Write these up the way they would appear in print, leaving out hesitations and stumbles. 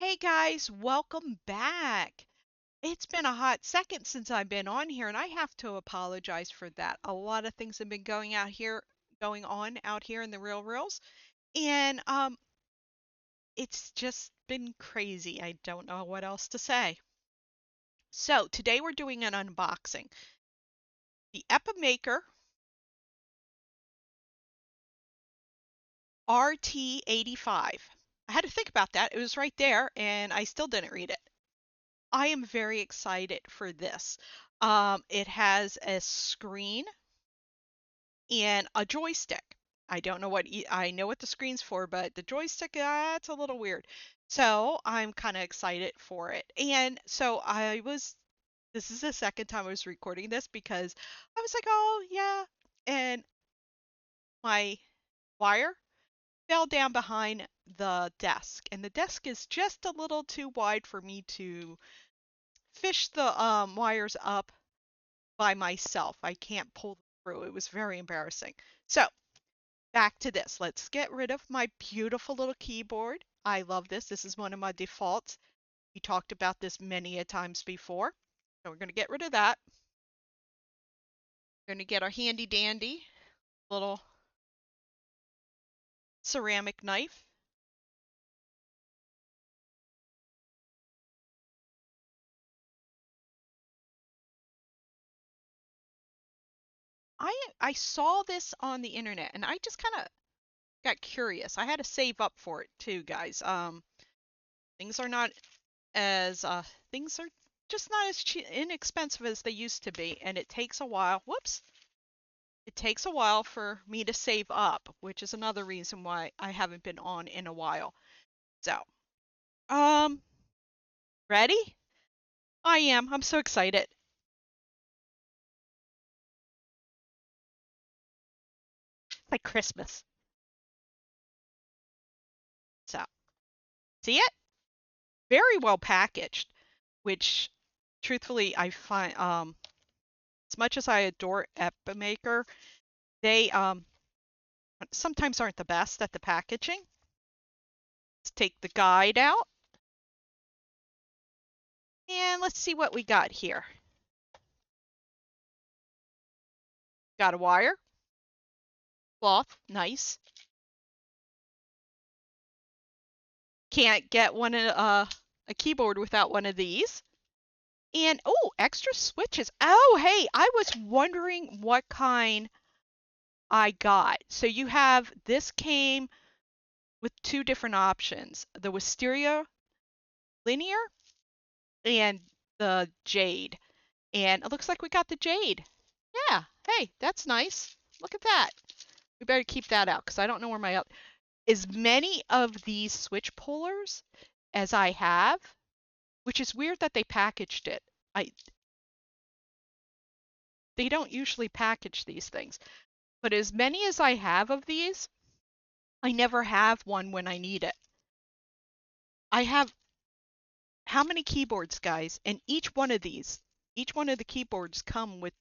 Hey guys, welcome back. It's been a hot second since I've been on here, and I have to apologize for that. A lot of things have been going on out here in the reals, and it's just been crazy. I don't know what else to say. So today we're doing an unboxing. The Epomaker RT85. I had to think about that. It was right there, and I still didn't read it. I am very excited for this. It has a screen and a joystick. I don't know I know what the screen's for, but the joystick, that's a little weird. So I'm kind of excited for it. And so this is the second time I was recording this because I was like, oh yeah. And my wire fell down behind the desk. And the desk is just a little too wide for me to fish the wires up by myself. I can't pull them through. It was very embarrassing. So back to this. Let's get rid of my beautiful little keyboard. I love this. This is one of my defaults. We talked about this many a times before. So we're going to get rid of that. We're going to get our handy dandy little ceramic knife. I saw this on the internet and I just kind of got curious. I had to save up for it too, guys. Things are not as things are just not as inexpensive as they used to be, and it takes a while. Whoops. It takes a while for me to save up, which is another reason why I haven't been on in a while. So, um, ready? I am. I'm so excited. It's like Christmas. So, see it? Very well packaged, which truthfully I find as much as I adore Epomaker, they sometimes aren't the best at the packaging. Let's take the guide out. And let's see what we got here. Got a wire. Cloth, nice. Can't get a keyboard without one of these. And oh, extra switches. Oh, hey, I was wondering what kind I got. So you have, this came with two different options. The Wisteria Linear and the Jade. And it looks like we got the Jade. Yeah, hey, that's nice. Look at that. We better keep that out because I don't know where my as many of these switch pullers as I have, which is weird that they packaged it. They don't usually package these things, but as many as I have of these, I never have one when I need it. I have how many keyboards, guys? And each one of the keyboards come with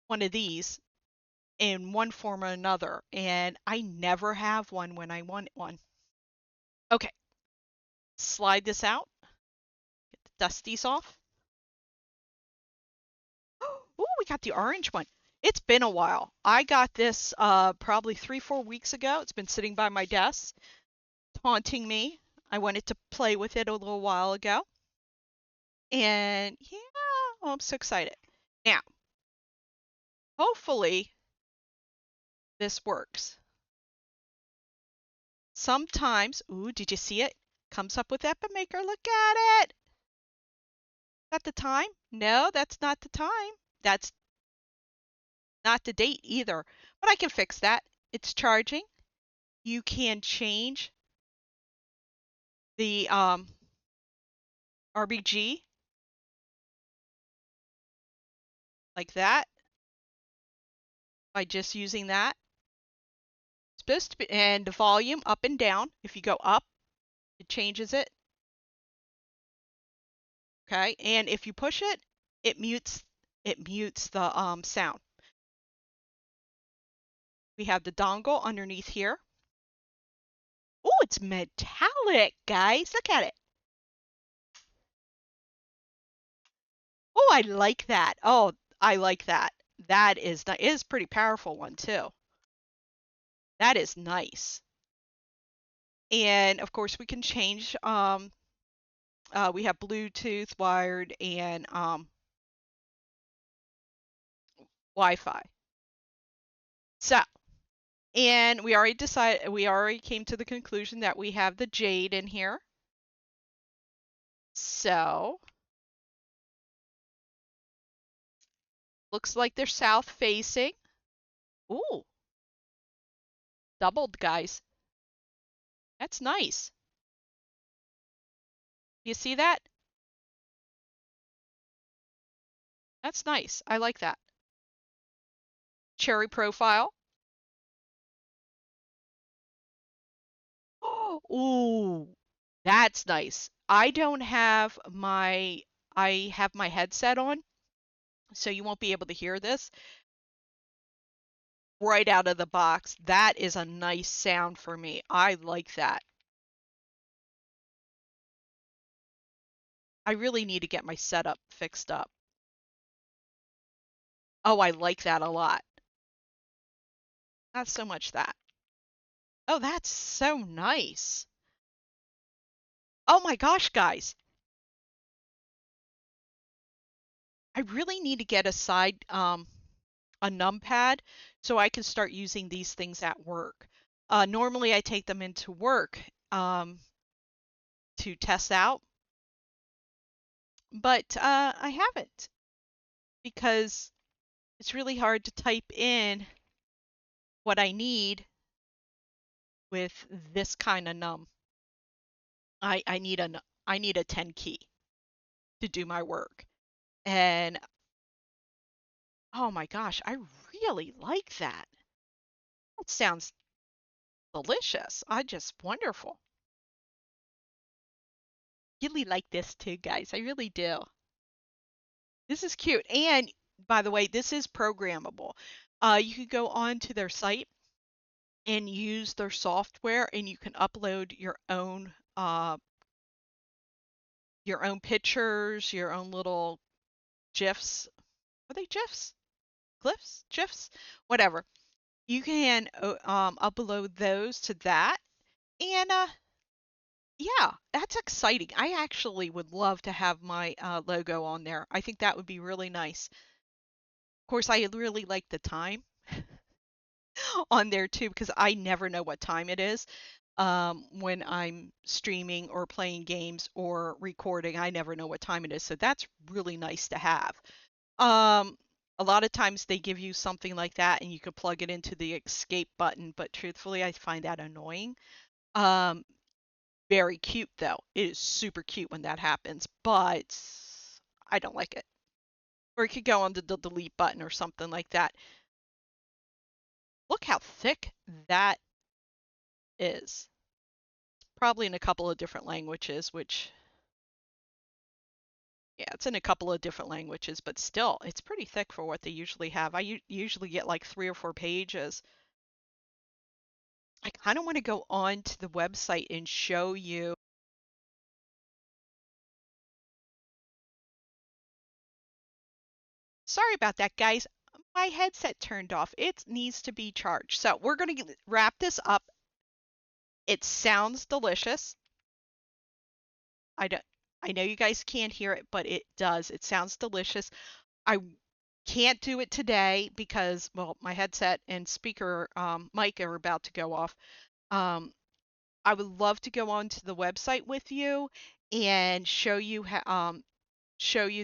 one of these in one form or another, and I never have one when I want one. Okay, slide this out. Get the dusties off. Oh, we got the orange one. It's been a while. I got this probably 3-4 weeks ago. It's been sitting by my desk, taunting me. I wanted to play with it a little while ago. And yeah, oh, I'm so excited. Now, hopefully this works. Sometimes, ooh, did you see it? Comes up with Epomaker. Look at it. Is that the time? No, that's not the time. That's not the date either. But I can fix that. It's charging. You can change the RBG like that by just using that. It's supposed to be, and the volume up and down. If you go up, it changes it. Okay, and if you push it, it mutes the sound. We have the dongle underneath here. Oh, it's metallic. it, guys. Look at it. Oh, I like that. Oh, I like that. That is pretty powerful one too. That is nice. And of course, we can change. We have Bluetooth, wired, and Wi-Fi. So, and we already came to the conclusion that we have the Jade in here. So, looks like they're south facing. Ooh, doubled, guys. That's nice. You see that? That's nice. I like that. Cherry profile. Ooh, that's nice. I have my headset on, so you won't be able to hear this right out of the box. That is a nice sound for me. I like that. I really need to get my setup fixed up. Oh, I like that a lot. Not so much that. Oh, that's so nice. Oh my gosh, guys. I really need to get a numpad so I can start using these things at work. Normally I take them into work to test out, but I haven't because it's really hard to type in what I need with this kind of num. I need a 10 key to do my work. And oh my gosh, I really like that. That sounds delicious. I just wonderful. Really like this too, guys. I really do. This is cute. And by the way, this is programmable. You could go on to their site and use their software, and you can upload your own pictures, your own little GIFs. Are they GIFs? Glyphs? GIFs? Whatever. You can upload those to that. And yeah, that's exciting. I actually would love to have my logo on there. I think that would be really nice. Of course, I really like the time on there too because I never know what time it is when I'm streaming or playing games or recording. I never know what time it is, so that's really nice to have. Um, a lot of times they give you something like that and you can plug it into the escape button, but truthfully, I find that annoying. Um, Very cute though. It is super cute when that happens, but I don't like it. Or you could go on the delete button or something like that. Look how thick that is. Probably in a couple of different languages, which, yeah, it's in a couple of different languages, but still, it's pretty thick for what they usually have. I usually get like 3 or 4 pages. I kind of want to go on to the website and show you. Sorry about that, guys. My headset turned off. It needs to be charged. So we're going to wrap this up. It sounds delicious. I don't, I know you guys can't hear it, but it does. It sounds delicious. I can't do it today because, well, my headset and speaker mic are about to go off. Um, I would love to go on to the website with you and show you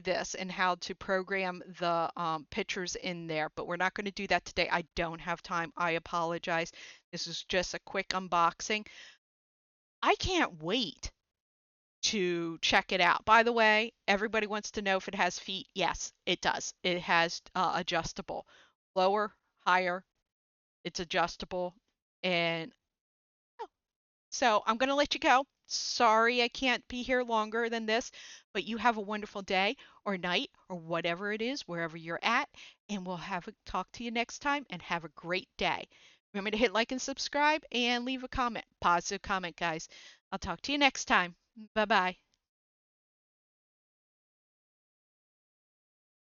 this and how to program the pictures in there, but we're not going to do that today. I don't have time. I apologize. This is just a quick unboxing. I can't wait to check it out. By the way, everybody wants to know if it has feet. Yes, it does. It has adjustable, lower, higher. It's adjustable, and oh, so I'm going to let you go. Sorry I can't be here longer than this, but you have a wonderful day or night or whatever it is, wherever you're at, and we'll have a talk to you next time and have a great day. Remember to hit like and subscribe and leave a comment. Positive comment, guys. I'll talk to you next time. Bye bye.